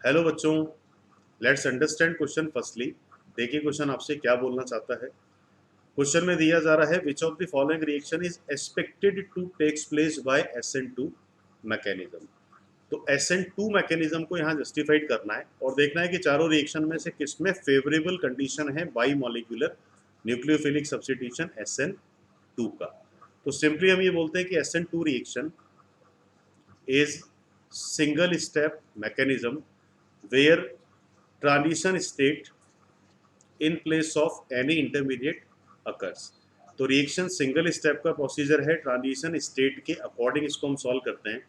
Hello बच्चों, let's understand question firstly. देखिए question आपसे क्या बोलना चाहता है। क्वेश्चन में दिया जा रहा है which of the following reaction is expected to takes place by SN2 mechanism. तो SN2 मैकेनिज्म को यहाँ जस्टिफाइड करना है और देखना है कि चारों रिएक्शन में से किसमें फेवरेबल कंडीशन है by molecular nucleophilic substitution SN2 का। तो सिंपली हम ये बोलते हैं कि SN2 reaction is single step mechanism where transition state in place of any intermediate occurs। तो रिएक्शन सिंगल स्टेप का प्रोसीजर है, ट्रांजिशन स्टेट के अकॉर्डिंग इसको हम सॉल्व करते हैं।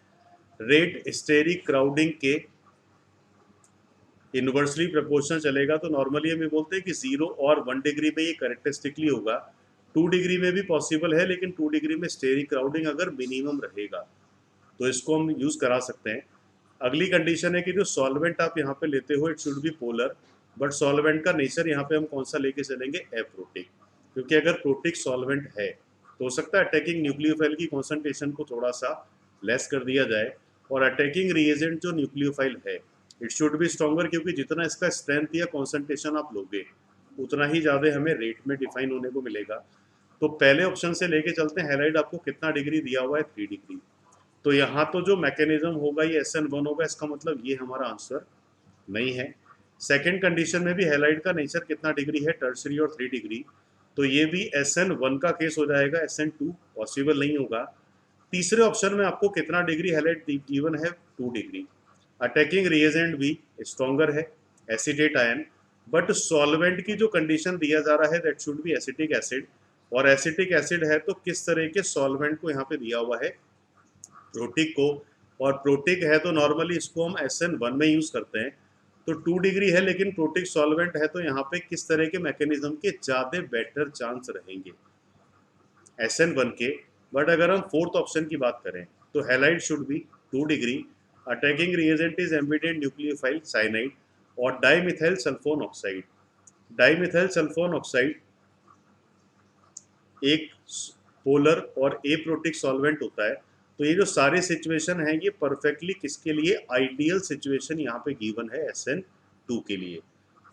रेट स्टेरिक क्राउडिंग के इनवर्सली प्रोपोर्शनल चलेगा। तो नॉर्मली हम ये बोलते हैं कि 0 और 1 डिग्री में ये करेक्टरिस्टिकली होगा, 2 डिग्री में भी पॉसिबल है, लेकिन 2 डिग्री में स्टेरिक क्राउडिंग अगर मिनिमम रहेगा तो इसको हम यूज करा सकते हैं। अगली कंडीशन है कि जो सॉल्वेंट आप यहाँ पे लेते हो it should be polar, but solvent का नेचर यहाँ पे हम कौन सा लेके चलेंगे, एप्रोटिक। क्योंकि अगर प्रोटिक सॉल्वेंट है तो हो सकता है अटैकिंग न्यूक्लियोफाइल की कॉन्सेंट्रेशन को थोड़ा सा लेस कर दिया जाए, और अटैकिंग रिएजेंट जो न्यूक्लियोफाइल है इट शुड बी स्ट्रॉन्गर, क्योंकि जितना इसका स्ट्रेंथ या कॉन्सेंट्रेशन आप लोगे उतना ही ज़्यादा हमें रेट में डिफाइन होने को मिलेगा। तो पहले ऑप्शन से लेके चलते हैं। हैलाइड आपको कितना डिग्री दिया हुआ है, 3 डिग्री। तो यहाँ तो जो मैकेनिज्म होगा ये SN1 होगा, इसका मतलब ये हमारा आंसर नहीं है। सेकेंड कंडीशन में भी हैलाइड का नेचर कितना डिग्री है, टर्सरी और 3 डिग्री, तो ये भी SN1 का केस हो जाएगा, SN2 पॉसिबल नहीं होगा। तीसरे ऑप्शन में आपको कितना डिग्री हैलाइड गिवन है, 2 डिग्री। अटैकिंग रिएजेंट भी स्ट्रॉन्गर है, एसिटेट आयन, बट सॉल्वेंट की जो कंडीशन दिया जा रहा है that should be acetic acid, और एसिटिक एसिड है तो किस तरह के सॉल्वेंट को यहाँ पे दिया हुआ है, प्रोटिक को। और प्रोटिक है तो नॉर्मली इसको हम SN1 में यूज करते हैं। तो 2 डिग्री है लेकिन प्रोटिक सॉल्वेंट है, तो यहाँ पे किस तरह के मैकेनिज्म के ज्यादा बेटर चांस रहेंगे, SN1 के। बट अगर हम फोर्थ ऑप्शन की बात करें तो halide should be 2 degree, attacking reagent is ambident nucleophile cyanide और dimethyl sulfone oxide. Dimethyl sulfone oxide एक पोलर और एप्रोटिक सॉल्वेंट होता है। तो ये जो सारे सिचुएशन हैं ये परफेक्टली किसके लिए, आइडियल सिचुएशन यहाँ पे गिवन है SN2 के लिए।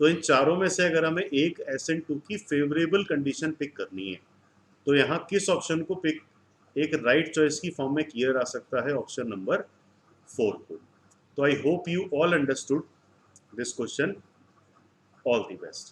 तो इन चारों में से अगर हमें एक SN2 की फेवरेबल कंडीशन पिक करनी है तो यहाँ किस ऑप्शन को पिक एक राइट चॉइस की फॉर्म में किया जा सकता है, ऑप्शन नंबर 4 को। तो I hope you all understood this question. All the best.